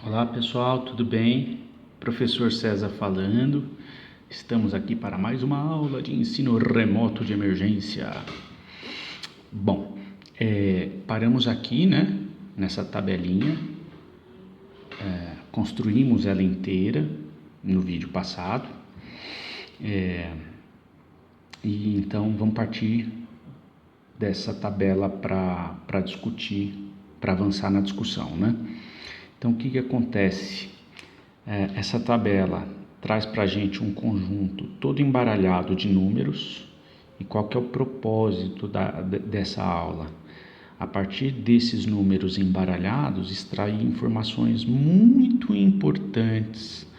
Olá pessoal, tudo bem? Professor César falando. Estamos aqui para mais uma aula de ensino remoto de emergência. Bom, paramos aqui, né? Nessa tabelinha. Construímos ela inteira no vídeo passado. E então vamos partir dessa tabela para discutir, para avançar na discussão, né? Então o que acontece? Essa tabela traz para a gente um conjunto todo embaralhado de números. E qual que é o propósito dessa aula? A partir desses números embaralhados, extrair informações muito importantes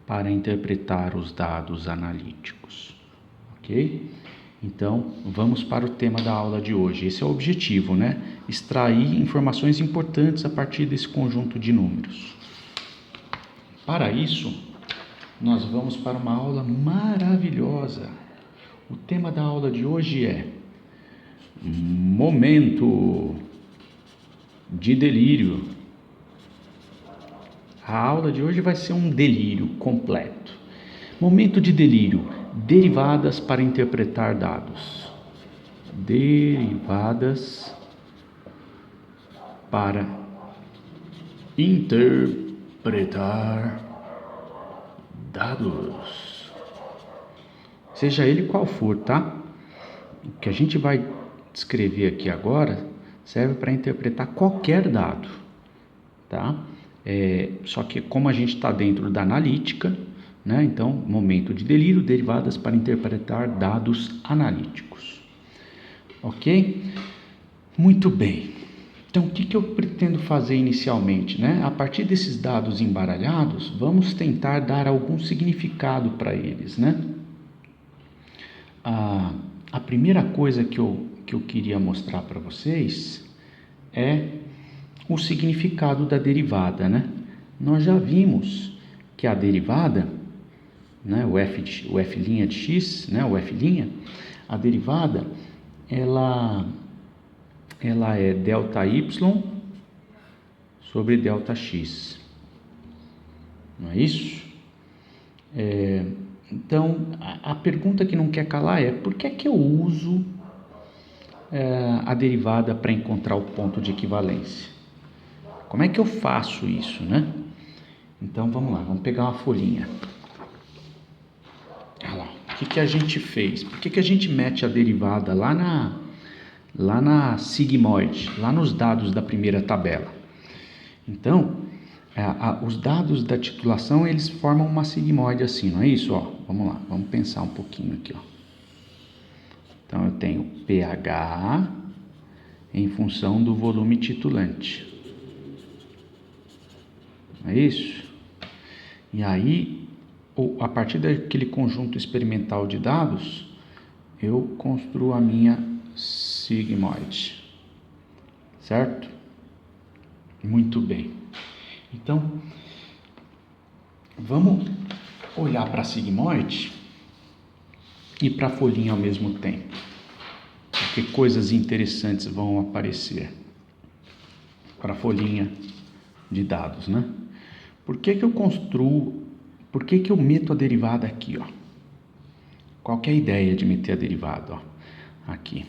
para interpretar os dados analíticos, ok? Então, vamos para o tema da aula de hoje. Esse é o objetivo, né? Extrair informações importantes a partir desse conjunto de números. Para isso, nós vamos para uma aula maravilhosa. O tema da aula de hoje é momento de delírio. A aula de hoje vai ser um delírio completo. Momento de delírio, derivadas para interpretar dados. Derivadas para interpretar dados. Seja ele qual for, tá? O que a gente vai descrever aqui agora serve para interpretar qualquer dado, tá? Só que como a gente está dentro da analítica, né? Então, momento de delírio, derivadas para interpretar dados analíticos. Ok? Muito bem. Então, o que eu pretendo fazer inicialmente, né? A partir desses dados embaralhados, vamos tentar dar algum significado para eles, né? A primeira coisa que eu queria mostrar para vocês é o significado da derivada, né? Nós já vimos que a derivada, né, o f' de x, né, o f', a derivada, ela é ΔY sobre ΔX. Não é isso? Então, a pergunta que não quer calar é: por que eu uso a derivada para encontrar o ponto de equivalência? Como é que eu faço isso, né? Então, vamos lá, vamos pegar uma folhinha. Olha lá, o que a gente fez? Por que a gente mete a derivada lá na sigmoide, lá nos dados da primeira tabela? Então, os dados da titulação, eles formam uma sigmoide assim, não é isso? Ó, vamos lá, vamos pensar um pouquinho aqui, ó. Então, eu tenho pH em função do volume titulante. Não é isso? E aí, a partir daquele conjunto experimental de dados, eu construo a minha sigmoide. Certo? Muito bem. Então, vamos olhar para a sigmoide e para a folhinha ao mesmo tempo, porque coisas interessantes vão aparecer para a folhinha de dados, né? Por que eu meto a derivada aqui, ó? Qual que é a ideia de meter a derivada, ó? Aqui,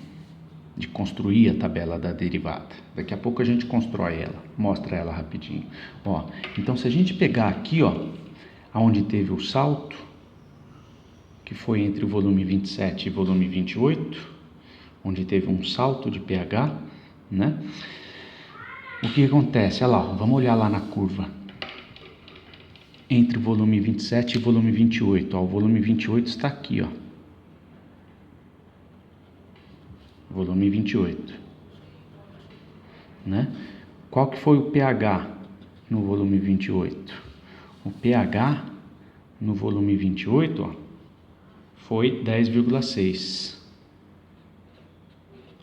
de construir a tabela da derivada. Daqui a pouco a gente constrói ela, mostra ela rapidinho. Ó, então, se a gente pegar aqui, ó, onde teve o salto, que foi entre o volume 27 e o volume 28, onde teve um salto de pH, né? O que acontece? Olha lá, vamos olhar lá na curva. Entre o volume 27 e o volume 28, ó, o volume 28 está aqui, ó. Volume 28, né? Qual que foi o pH no volume 28? O pH no volume 28, ó, foi 10,6.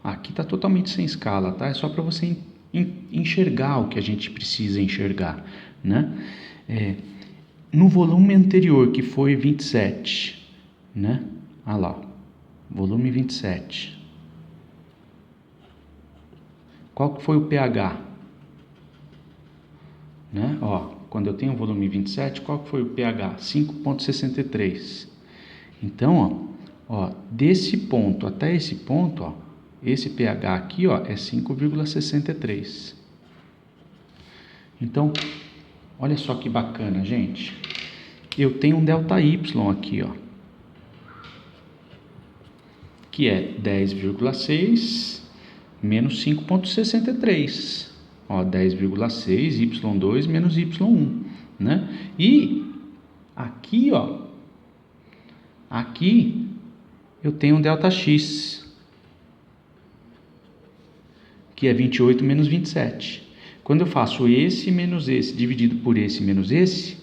Aqui está totalmente sem escala, tá? É só para você enxergar o que a gente precisa enxergar, né? No volume anterior, que foi 27, né? Olha lá, volume 27. Qual que foi o pH? Né? Ó, quando eu tenho o volume 27, qual foi o pH? 5,63. Então, ó, desse ponto até esse ponto, ó, esse pH aqui, ó, é 5,63. Então, olha só que bacana, gente. Eu tenho um ΔY aqui, ó, que é 10,6 menos 5,63. Ó, 10,6, Y2 menos Y1, né? E aqui, ó, aqui eu tenho um ΔX, que é 28 menos 27. Quando eu faço esse menos esse dividido por esse menos esse,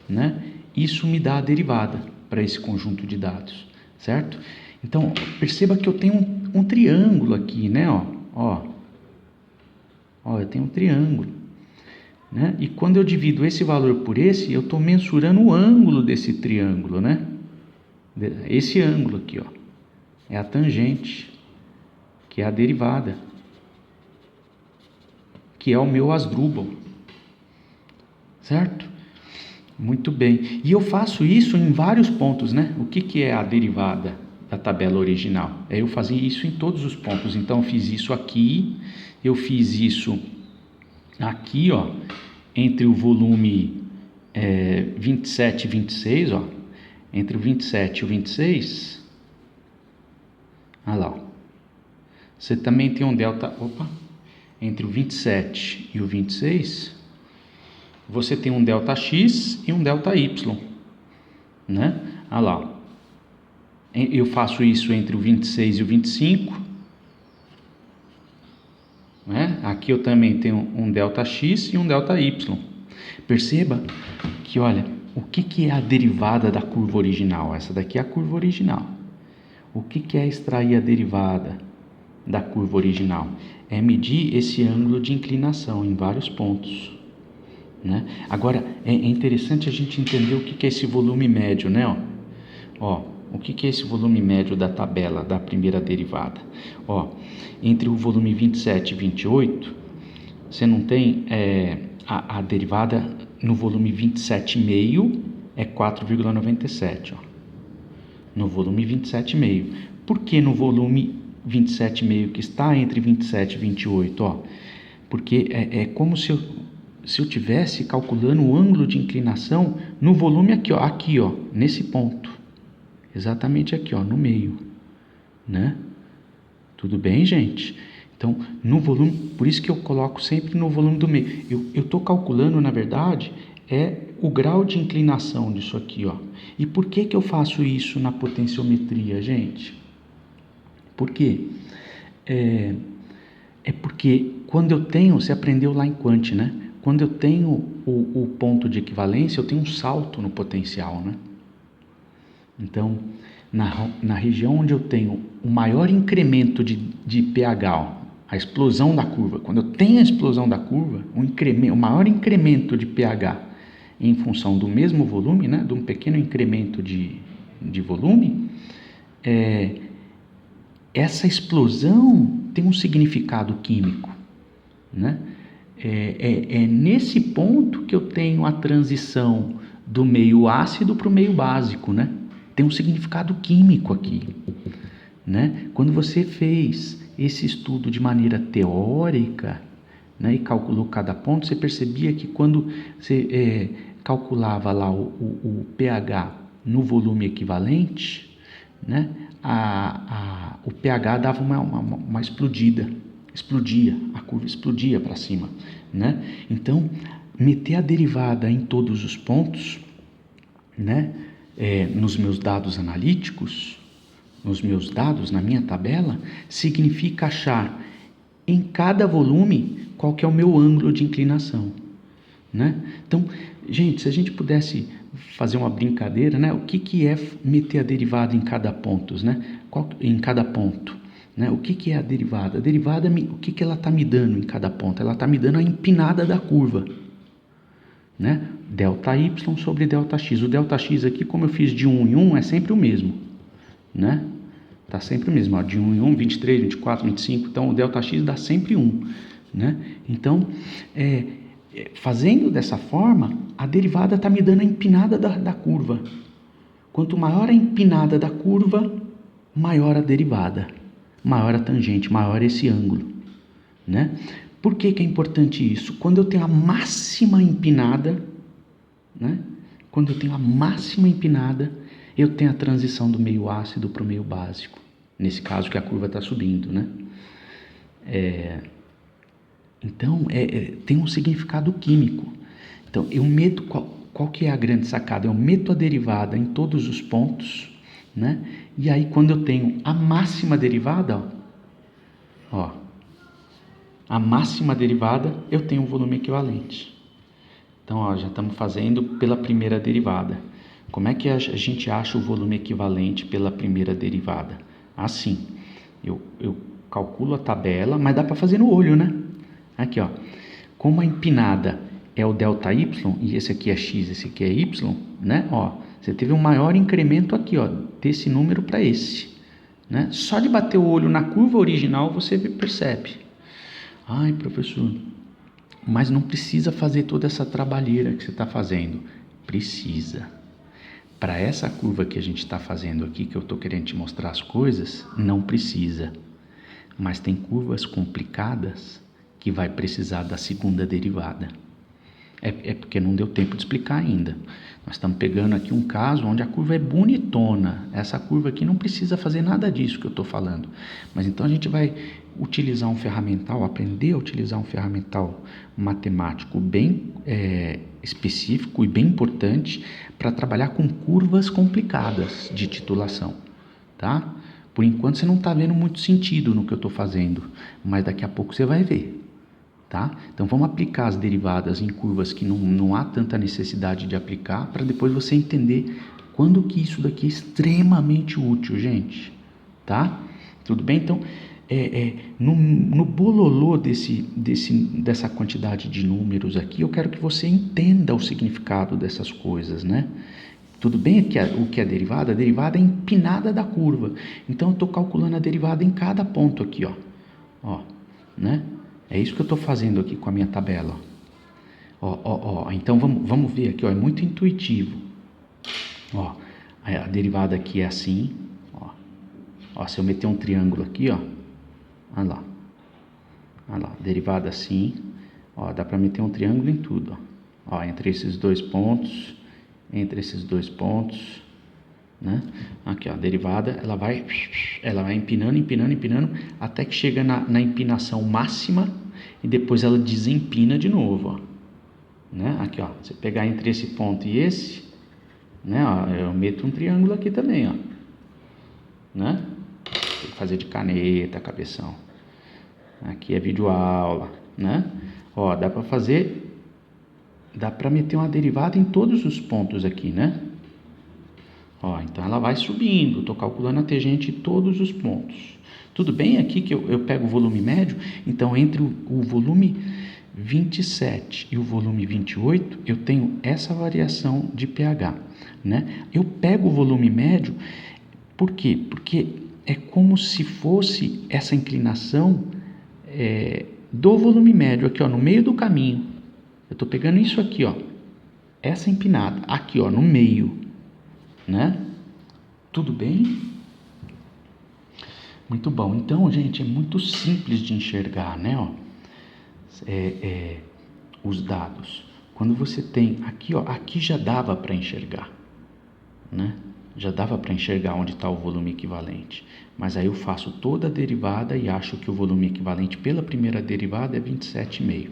né? Isso me dá a derivada para esse conjunto de dados, certo? Então, perceba que eu tenho um triângulo aqui, né? Ó, eu tenho um triângulo, né? E quando eu divido esse valor por esse, eu estou mensurando o ângulo desse triângulo, né? Esse ângulo aqui, ó, é a tangente, que é a derivada, que é o meu Asdrubal, certo? Muito bem. E eu faço isso em vários pontos, né? O que é a derivada da tabela original? Eu fazia isso em todos os pontos. Então, eu fiz isso aqui, eu fiz isso aqui, ó, entre o volume 27 e 26, ó, entre o 27 e o 26, olha lá, ó. Você também tem um delta, entre o 27 e o 26, você tem um ΔX e um ΔY, né? Olha lá, eu faço isso entre o 26 e o 25, né? Aqui eu também tenho um ΔX e um ΔY. Perceba que, olha, o que é a derivada da curva original? Essa daqui é a curva original. O que é extrair a derivada da curva original? É medir esse ângulo de inclinação em vários pontos, né? Agora, é interessante a gente entender o que é esse volume médio, né? O que é esse volume médio da tabela da primeira derivada? Entre o volume 27 e 28, você não tem a derivada no volume 27,5 é 4,97, ó. No volume 27,5. Por que no volume 27,5 que está entre 27 e 28, ó? Porque é como se eu tivesse calculando o ângulo de inclinação no volume aqui, ó, nesse ponto. Exatamente aqui, ó, no meio, né? Tudo bem, gente? Então, no volume, por isso que eu coloco sempre no volume do meio. Eu estou calculando, na verdade, o grau de inclinação disso aqui, ó. E por que eu faço isso na potenciometria, gente? Por quê? Porque quando eu tenho, você aprendeu lá em Quant, né? Quando eu tenho o ponto de equivalência, eu tenho um salto no potencial, né? Então, na região onde eu tenho o maior incremento de pH, ó, a explosão da curva, quando eu tenho a explosão da curva, o maior incremento de pH em função do mesmo volume, né, de um pequeno incremento de volume, essa explosão tem um significado químico, né? É nesse ponto que eu tenho a transição do meio ácido para o meio básico, né? Tem um significado químico aqui, né? Quando você fez esse estudo de maneira teórica, né, e calculou cada ponto, você percebia que quando você calculava lá o pH no volume equivalente, né, o pH dava uma explodida, explodia, a curva explodia para cima, né? Então, meter a derivada em todos os pontos, né, nos meus dados analíticos, nos meus dados, na minha tabela, significa achar em cada volume qual que é o meu ângulo de inclinação, né? Então, gente, se a gente pudesse fazer uma brincadeira, né? O que é meter a derivada em cada ponto, né? Em cada ponto, né? O que é a derivada? A derivada, o que ela está me dando em cada ponto? Ela está me dando a empinada da curva, né? ΔY sobre ΔX. O ΔX aqui, como eu fiz de 1 em 1, é sempre o mesmo, né? Tá sempre o mesmo, ó, de 1 em 1, 23, 24, 25, então o ΔX dá sempre 1, né? Então, Fazendo dessa forma, a derivada está me dando a empinada da curva. Quanto maior a empinada da curva, maior a derivada, maior a tangente, maior esse ângulo, né? Por que é importante isso? Quando eu tenho a máxima empinada, né? Quando eu tenho a máxima empinada, eu tenho a transição do meio ácido para o meio básico. Nesse caso que a curva está subindo, né? Então, tem um significado químico. Então, eu meto, qual que é a grande sacada? Eu meto a derivada em todos os pontos, né? E aí, quando eu tenho a máxima derivada, ó, a máxima derivada, eu tenho um volume equivalente. Então, ó, já estamos fazendo pela primeira derivada. Como é que a gente acha o volume equivalente pela primeira derivada? Assim, eu calculo a tabela, mas dá para fazer no olho, né? Aqui, ó, como a empinada é o delta y, e esse aqui é x, esse aqui é y, né? Ó, você teve um maior incremento aqui, ó, desse número para esse, né? Só de bater o olho na curva original você percebe. Ai, professor, mas não precisa fazer toda essa trabalheira que você está fazendo. Precisa. Para essa curva que a gente está fazendo aqui, que eu estou querendo te mostrar as coisas, não precisa. Mas tem curvas complicadas que vai precisar da segunda derivada. É porque não deu tempo de explicar ainda. Nós estamos pegando aqui um caso onde a curva é bonitona. Essa curva aqui não precisa fazer nada disso que eu estou falando. Mas então a gente vai utilizar um ferramental, aprender a utilizar um ferramental matemático bem específico e bem importante para trabalhar com curvas complicadas de titulação, tá? Por enquanto você não está vendo muito sentido no que eu estou fazendo, mas daqui a pouco você vai ver. Tá? Então vamos aplicar as derivadas em curvas que não há tanta necessidade de aplicar, para depois você entender quando que isso daqui é extremamente útil, gente. Tá? Tudo bem? Então, no bololô dessa quantidade de números aqui, eu quero que você entenda o significado dessas coisas, né? Tudo bem o que é derivada? A derivada é a empinada da curva. Então eu estou calculando a derivada em cada ponto aqui, ó, né? É isso que eu estou fazendo aqui com a minha tabela. Ó. Então vamos ver aqui, ó. É muito intuitivo. Ó, a derivada aqui é assim. Ó, se eu meter um triângulo aqui, ó. Olha lá. Derivada assim. Ó, dá para meter um triângulo em tudo, ó. Ó, entre esses dois pontos. Né? Aqui, ó, a derivada, ela vai empinando, até que chega na empinação máxima e depois ela desempina de novo, ó. Né? Aqui, ó, você pegar entre esse ponto e esse, né? Ó, eu meto um triângulo aqui também, ó. Né? Tem que fazer de caneta, cabeção. Aqui é vídeo aula, né? Ó, dá para meter uma derivada em todos os pontos aqui, né? Ó, então ela vai subindo, estou calculando a tangente em todos os pontos. Tudo bem aqui que eu pego o volume médio, então entre o volume 27 e o volume 28, eu tenho essa variação de pH, né? Eu pego o volume médio, por quê? Porque é como se fosse essa inclinação do volume médio, aqui ó, no meio do caminho. Eu estou pegando isso aqui, ó, essa empinada, aqui ó, no meio, né? Tudo bem? Muito bom. Então, gente, é muito simples de enxergar, né? Ó, os dados. Quando você tem aqui, ó, aqui já dava para enxergar, né? Já dava para enxergar onde está o volume equivalente. Mas aí eu faço toda a derivada e acho que o volume equivalente pela primeira derivada é 27,5.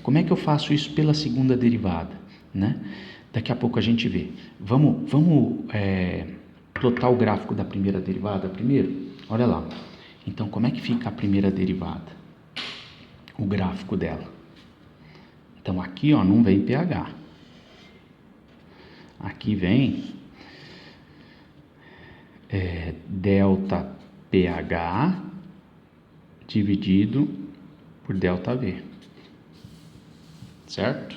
Como é que eu faço isso pela segunda derivada, né? Daqui a pouco a gente vê. Vamos plotar o gráfico da primeira derivada primeiro? Olha lá. Então, como é que fica a primeira derivada? O gráfico dela. Então, aqui ó, não vem pH. Aqui vem delta pH dividido por delta V. Certo?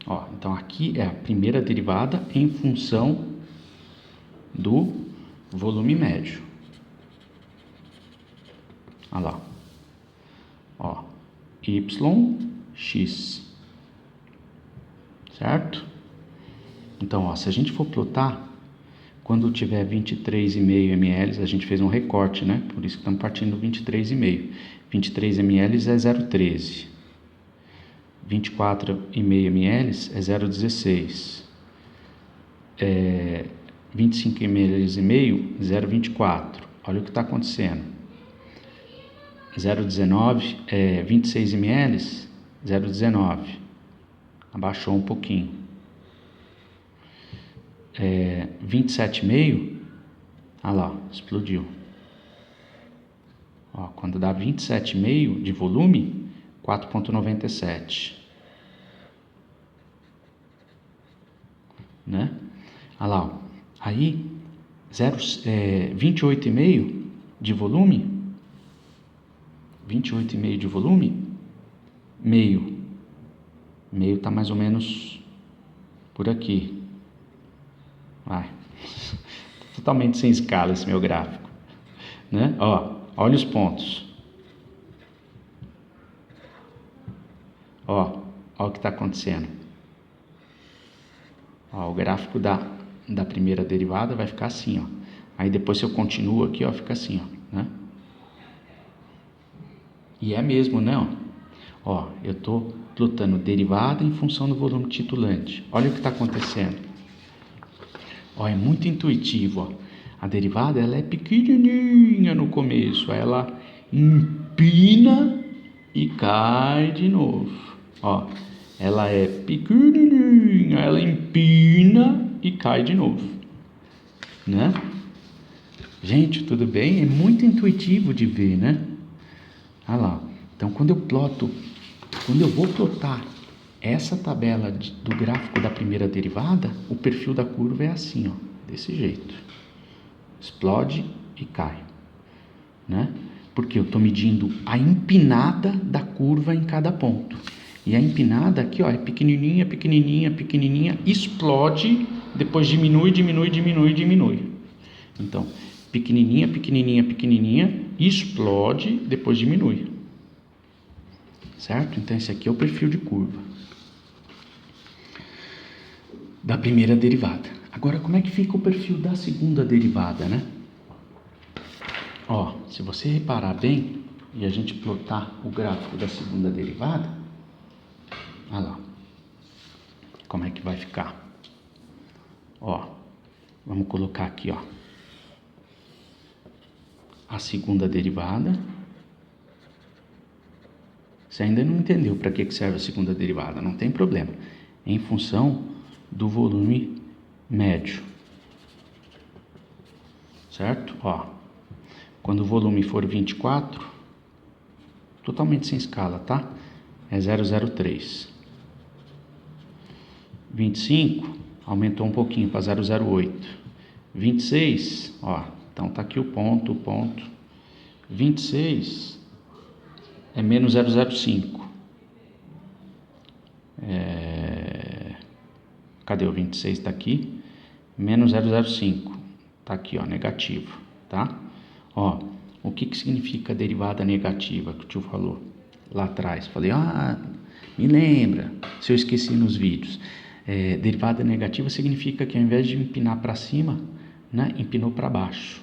Ó, então aqui é a primeira derivada em função do volume médio. Olha lá. Ó, yx certo? Então, ó, se a gente for plotar, quando tiver 23,5 ml, a gente fez um recorte, né? Por isso que estamos partindo do 23,5. 23 ml é 0,13. 24,5 ml é 0,16. 25 ml e meio, 0,24. Olha o que está acontecendo. 0,19, 26 ml, 0,19. Abaixou um pouquinho. 27,5, olha lá, explodiu. Ó, quando dá 27,5 de volume, 4,97. Né? Olha lá, ó. Aí 28,5 de volume, 28,5 de volume, meio tá mais ou menos por aqui. Vai. Totalmente sem escala esse meu gráfico, né? Ó, olha os pontos. Ó o que está acontecendo. Ó, o gráfico da primeira derivada vai ficar assim, ó. Aí depois se eu continuo aqui, ó, fica assim, ó, né? E é mesmo, né? Ó, eu tô plotando derivada em função do volume titulante. Olha o que está acontecendo. Ó, é muito intuitivo, ó. A derivada, ela é pequenininha no começo, ela empina e cai de novo. Ó, ela é pequenininha, ela empina e cai de novo, né? Gente, tudo bem? É muito intuitivo de ver, né? Olha lá. Então, quando eu vou plotar essa tabela do gráfico da primeira derivada, o perfil da curva é assim, ó, desse jeito. Explode e cai, né? Porque eu estou medindo a empinada da curva em cada ponto. E a empinada aqui, ó, é pequenininha, pequenininha, pequenininha, explode, depois diminui. Então, pequenininha, pequenininha, pequenininha, explode, depois diminui. Certo? Então, esse aqui é o perfil de curva da primeira derivada. Agora, como é que fica o perfil da segunda derivada, né? Ó, se você reparar bem e a gente plotar o gráfico da segunda derivada, olha lá, como é que vai ficar. Ó, vamos colocar aqui, ó, a segunda derivada. Você ainda não entendeu para que serve a segunda derivada, não tem problema. Em função do volume médio, certo? Ó, quando o volume for 24, totalmente sem escala, tá? É 0,03. 25, aumentou um pouquinho para 0,08. 26, ó, então tá aqui o ponto. 26 é menos 0,05. Cadê o 26? Tá aqui. Menos 0,05. Tá aqui, ó, negativo, tá? Ó, o que significa derivada negativa que o tio falou lá atrás? Falei, me lembra, se eu esqueci nos vídeos. Derivada negativa significa que ao invés de empinar para cima, né, empinou para baixo.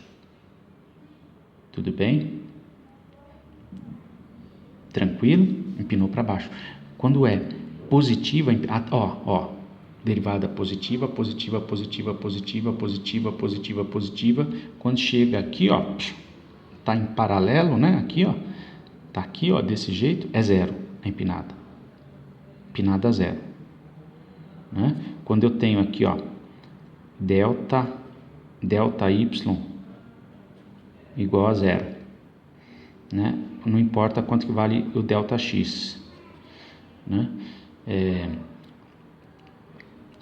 Tudo bem? Tranquilo? Empinou para baixo. Quando é positiva, derivada positiva. Quando chega aqui, ó, tá em paralelo, né? Aqui, ó, tá aqui, ó, desse jeito, é zero a empinada. Empinada zero, né? Quando eu tenho aqui, ó, delta y igual a zero, né? Não importa quanto que vale o delta x, né?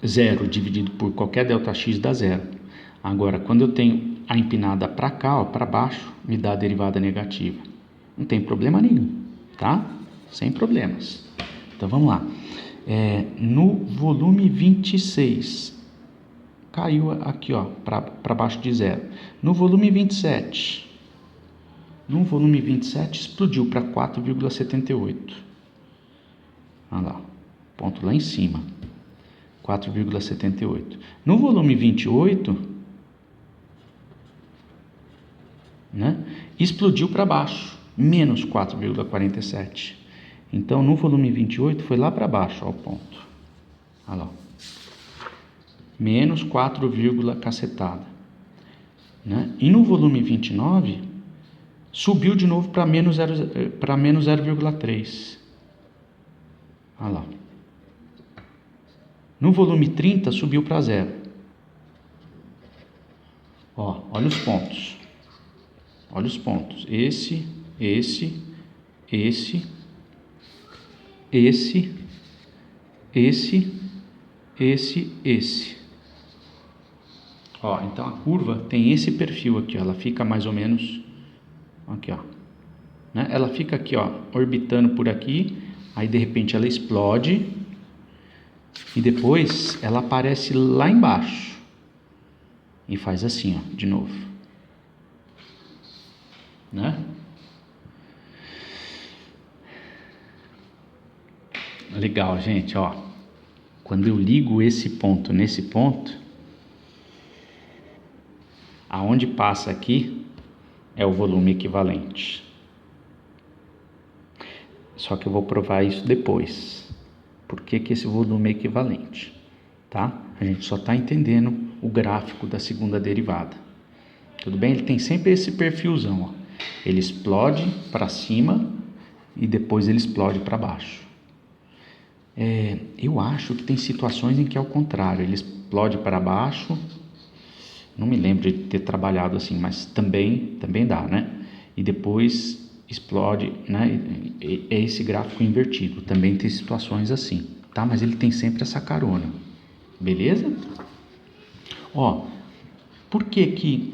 Zero dividido por qualquer delta x dá zero. Agora, quando eu tenho a empinada para cá, ó, para baixo, me dá a derivada negativa. Não tem problema nenhum, tá? Sem problemas. Então, vamos lá. No volume 26, caiu aqui, ó, para baixo de zero. No volume 27, explodiu para 4,78. Olha lá, ponto lá em cima. 4,78. No volume 28, né, explodiu para baixo, menos 4,47. Então, no volume 28, foi lá para baixo, ó, o ponto. Olha lá. Menos 4, cacetada. Né? E no volume 29, subiu de novo para menos 0,3. Olha lá. No volume 30, subiu para 0. Ó, olha os pontos. Olha os pontos. Esse. Ó, então a curva tem esse perfil aqui, ó, ela fica mais ou menos aqui, ó, né? Ela fica aqui, ó, orbitando por aqui, aí de repente ela explode e depois ela aparece lá embaixo e faz assim, ó, de novo, né? Legal, gente, ó. Quando eu ligo esse ponto nesse ponto, aonde passa aqui é o volume equivalente. Só que eu vou provar isso depois. Por que que esse volume é equivalente? Tá? A gente só está entendendo o gráfico da segunda derivada. Tudo bem? Ele tem sempre esse perfilzão, ó. Ele explode para cima e depois ele explode para baixo. Eu acho que tem situações em que é o contrário. Ele explode para baixo. Não me lembro de ter trabalhado assim, mas também dá, né? E depois explode, né? É esse gráfico invertido. Também tem situações assim, tá? Mas ele tem sempre essa carona. Beleza? Ó, por que que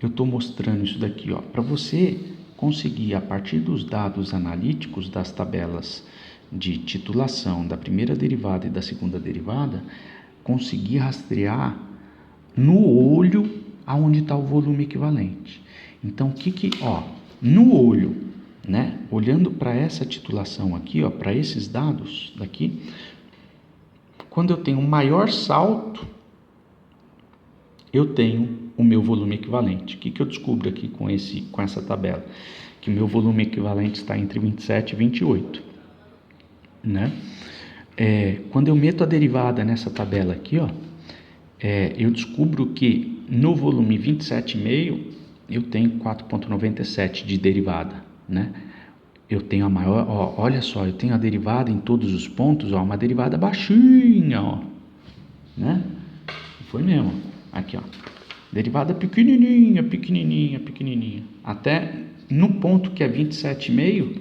eu estou mostrando isso daqui, ó? Para você conseguir, a partir dos dados analíticos das tabelas de titulação da primeira derivada e da segunda derivada, conseguir rastrear no olho aonde está o volume equivalente. Então, ó, no olho, né, olhando para essa titulação aqui, ó, para esses dados daqui, quando eu tenho um maior salto, eu tenho o meu volume equivalente. O que eu descubro aqui com essa tabela? Que o meu volume equivalente está entre 27 e 28, né? Quando eu meto a derivada nessa tabela aqui, ó, eu descubro que no volume 27,5 eu tenho 4,97 de derivada, né? Eu tenho a maior, ó, olha só, eu tenho a derivada em todos os pontos, ó, uma derivada baixinha, ó, né? Foi mesmo, aqui, ó, derivada pequenininha, até no ponto que é 27,5,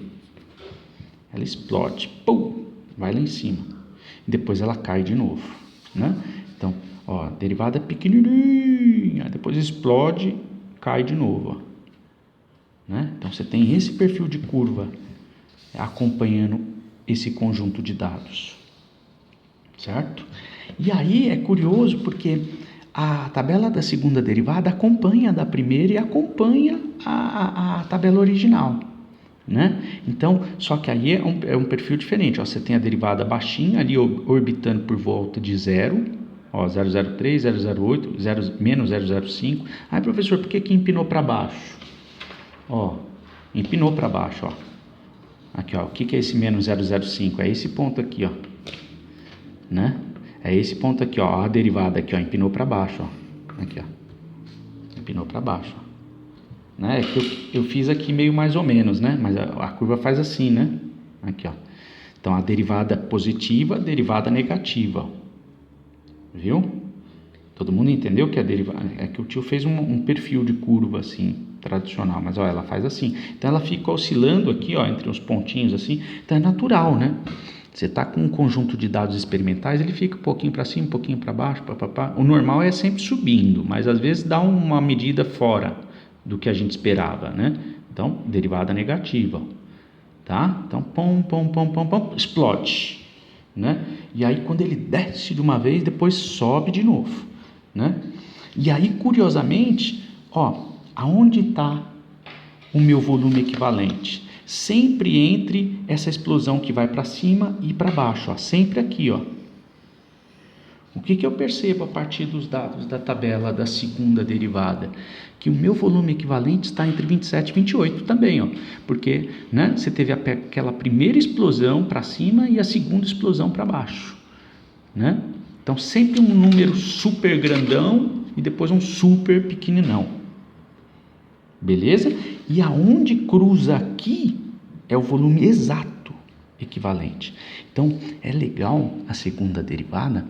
ela explode, pum, vai lá em cima, e depois ela cai de novo, né? Então, ó, derivada pequenininha, depois explode, cai de novo, ó, né? Então você tem esse perfil de curva acompanhando esse conjunto de dados, certo? E aí é curioso porque a tabela da segunda derivada acompanha a da primeira e acompanha a tabela original, né? Então, só que aí é um perfil diferente, ó, você tem a derivada baixinha ali orbitando por volta de 0, ó, 0,03, 0,08, menos 0,05. Aí, professor, por que empinou para baixo? Ó, empinou para baixo, ó. Aqui, ó, o que é esse menos 0,05? É esse ponto aqui, ó, né? É esse ponto aqui, ó, a derivada aqui, ó, empinou para baixo, ó. Aqui, ó, empinou para baixo, ó. Né? É que eu fiz aqui meio mais ou menos, né? Mas a curva faz assim, né? Aqui, ó. Então, a derivada positiva, a derivada negativa, ó. Viu? Todo mundo entendeu que a derivada... É que o tio fez um perfil de curva, assim, tradicional. Mas, ó, ela faz assim. Então, ela fica oscilando aqui, ó, entre os pontinhos, assim. Então, é natural, né? Você está com um conjunto de dados experimentais, ele fica um pouquinho para cima, um pouquinho para baixo, papapá. O normal é sempre subindo, mas às vezes dá uma medida fora do que a gente esperava, né? Então, derivada negativa, tá? Então, pom, explode, né? E aí, quando ele desce de uma vez, depois sobe de novo, né? E aí, curiosamente, ó, aonde está o meu volume equivalente? Sempre entre essa explosão que vai para cima e para baixo, ó, sempre aqui, ó, O que eu percebo a partir dos dados da tabela da segunda derivada? Que o meu volume equivalente está entre 27 e 28 também, ó, porque, né, você teve aquela primeira explosão para cima e a segunda explosão para baixo, né? Então sempre um número super grandão e depois um super pequeninão, beleza? E aonde cruza aqui é o volume exato equivalente. Então é legal a segunda derivada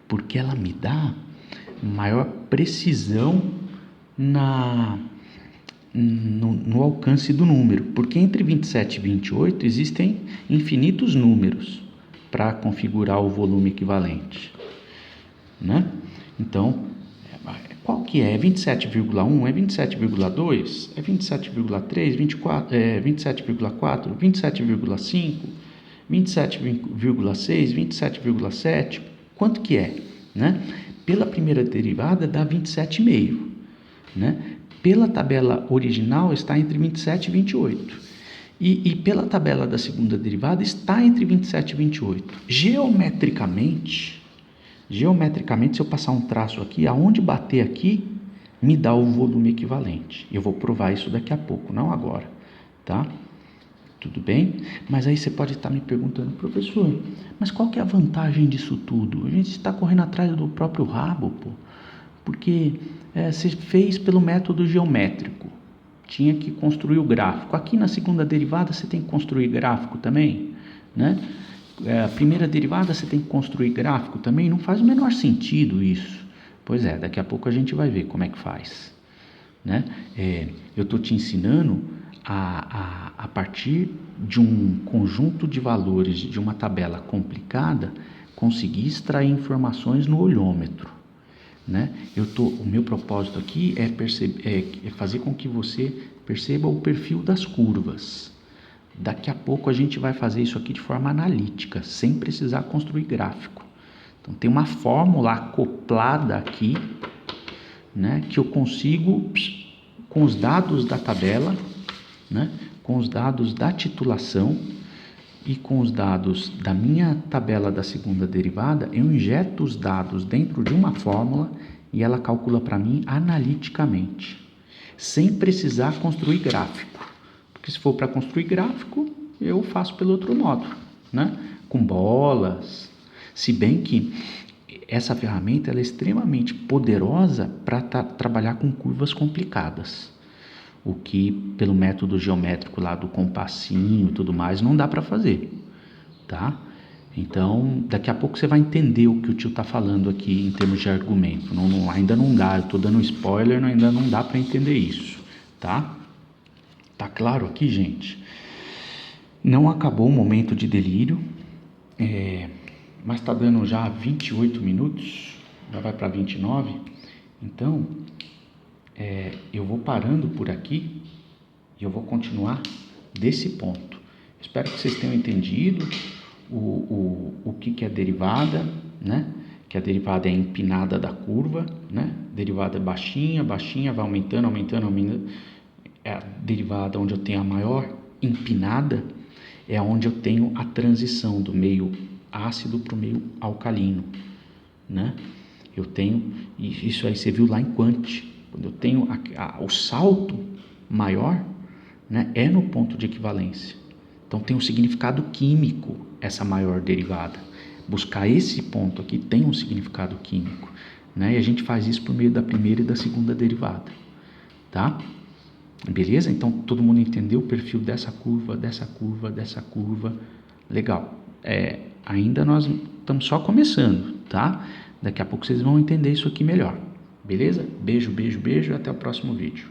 porque ela me dá maior precisão no alcance do número, porque entre 27 e 28 existem infinitos números para configurar o volume equivalente, né? Então, qual que é? É 27,1? É 27,2? É 27,3? 24, 27,4? 27,5? 27,6? 27,7? Quanto que é, né? Pela primeira derivada dá 27,5, né? Pela tabela original está entre 27 e 28. E pela tabela da segunda derivada está entre 27 e 28. Geometricamente, se eu passar um traço aqui, aonde bater aqui, me dá o volume equivalente. Eu vou provar isso daqui a pouco, não agora, tá? Tudo bem? Mas aí você pode estar me perguntando, professor, mas qual que é a vantagem disso tudo? A gente está correndo atrás do próprio rabo, pô. Porque você fez pelo método geométrico, tinha que construir o gráfico. Aqui na segunda derivada você tem que construir gráfico também, né? A primeira derivada você tem que construir gráfico também, não faz o menor sentido isso. Pois é, daqui a pouco a gente vai ver como é que faz, né? Eu estou te ensinando a partir de um conjunto de valores de uma tabela complicada, conseguir extrair informações no olhômetro, né? O meu propósito aqui é fazer com que você perceba o perfil das curvas. Daqui a pouco a gente vai fazer isso aqui de forma analítica, sem precisar construir gráfico. Então tem uma fórmula acoplada aqui, né, que eu consigo, com os dados da tabela, né, com os dados da titulação e com os dados da minha tabela da segunda derivada, eu injeto os dados dentro de uma fórmula e ela calcula para mim analiticamente, sem precisar construir gráfico. Porque se for para construir gráfico, eu faço pelo outro modo, né, com bolas. Se bem que essa ferramenta ela é extremamente poderosa para trabalhar com curvas complicadas, o que pelo método geométrico lá do compassinho e tudo mais não dá para fazer, tá? Então daqui a pouco você vai entender o que o tio está falando aqui em termos de argumento. Ainda não dá, eu estou dando um spoiler, ainda não dá para entender isso, tá? Tá claro aqui, gente? Não acabou o momento de delírio, mas está dando já 28 minutos, já vai para 29, então eu vou parando por aqui e eu vou continuar desse ponto. Espero que vocês tenham entendido o que é derivada, né? Que a derivada é a empinada da curva, né? Derivada é baixinha, baixinha, vai aumentando, aumentando, aumentando. É a derivada onde eu tenho a maior empinada, é onde eu tenho a transição do meio ácido para o meio alcalino, né? Eu tenho, isso aí você viu lá em Quant, quando eu tenho o salto maior, né, é no ponto de equivalência. Então tem um significado químico essa maior derivada. Buscar esse ponto aqui tem um significado químico, né? E a gente faz isso por meio da primeira e da segunda derivada, tá? Beleza? Então todo mundo entendeu o perfil dessa curva, dessa curva, dessa curva. Legal. Ainda nós estamos só começando, tá? Daqui a pouco vocês vão entender isso aqui melhor. Beleza? Beijo, beijo, beijo. Até o próximo vídeo.